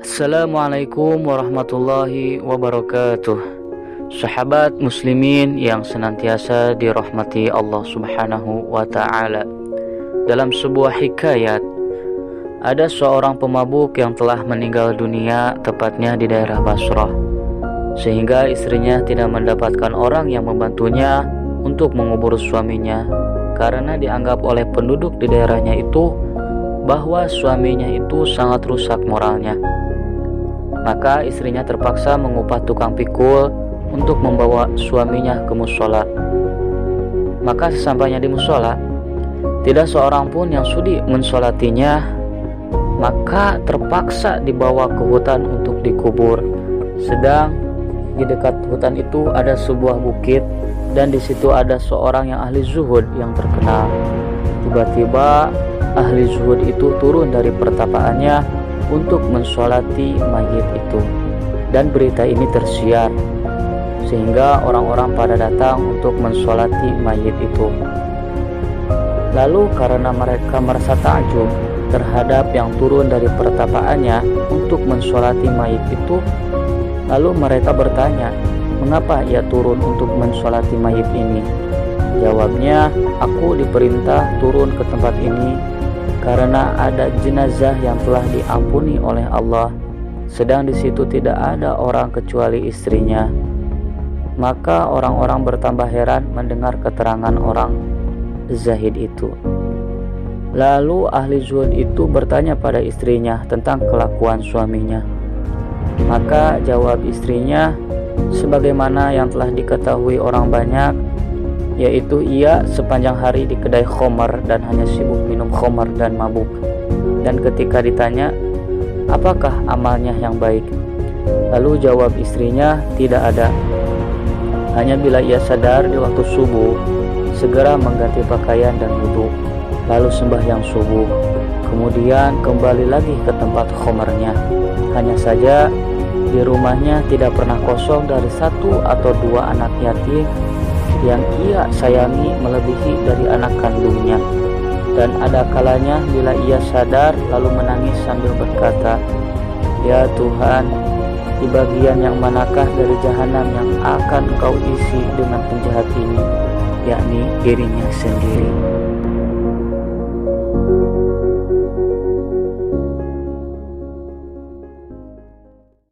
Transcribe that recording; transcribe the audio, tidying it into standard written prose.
Assalamualaikum warahmatullahi wabarakatuh. Sahabat muslimin yang senantiasa dirahmati Allah Subhanahu wa ta'ala. Dalam sebuah hikayat, ada seorang pemabuk yang telah meninggal dunia, tepatnya di daerah Basrah, sehingga istrinya tidak mendapatkan orang yang membantunya untuk mengubur suaminya, karena dianggap oleh penduduk di daerahnya itu bahwa suaminya itu sangat rusak moralnya. Maka istrinya terpaksa mengupah tukang pikul untuk membawa suaminya ke musola. Maka sesampainya di musola, tidak seorang pun yang sudi mensolatinya, maka terpaksa dibawa ke hutan untuk dikubur. Sedang di dekat hutan itu ada sebuah bukit, dan di situ ada seorang yang ahli zuhud yang terkenal. Tiba-tiba ahli zuhud itu turun dari pertapaannya untuk mensolati mayit itu, dan berita ini tersiar sehingga orang-orang pada datang untuk mensolati mayit itu. Lalu karena mereka merasa takjub terhadap yang turun dari pertapaannya untuk mensolati mayit itu, lalu mereka bertanya, mengapa ia turun untuk mensolati mayit ini? Jawabnya, aku diperintah turun ke tempat ini karena ada jenazah yang telah diampuni oleh Allah, sedang di situ tidak ada orang kecuali istrinya. Maka orang-orang bertambah heran mendengar keterangan orang zahid itu. Lalu ahli zuhud itu bertanya pada istrinya tentang kelakuan suaminya. Maka jawab istrinya, sebagaimana yang telah diketahui orang banyak, yaitu ia sepanjang hari di kedai khamar dan hanya sibuk minum khamar dan mabuk. Dan ketika ditanya, apakah amalnya yang baik? Lalu jawab istrinya, tidak ada. Hanya bila ia sadar di waktu subuh, segera mengganti pakaian dan wudhu, lalu sembahyang subuh, kemudian kembali lagi ke tempat khamarnya. Hanya saja di rumahnya tidak pernah kosong dari satu atau dua anak yatim yang ia sayangi melebihi dari anak kandungnya. Dan ada kalanya bila ia sadar lalu menangis sambil berkata, ya Tuhan, di bagian yang manakah dari jahanam yang akan Engkau isi dengan penjahat ini, yakni dirinya sendiri.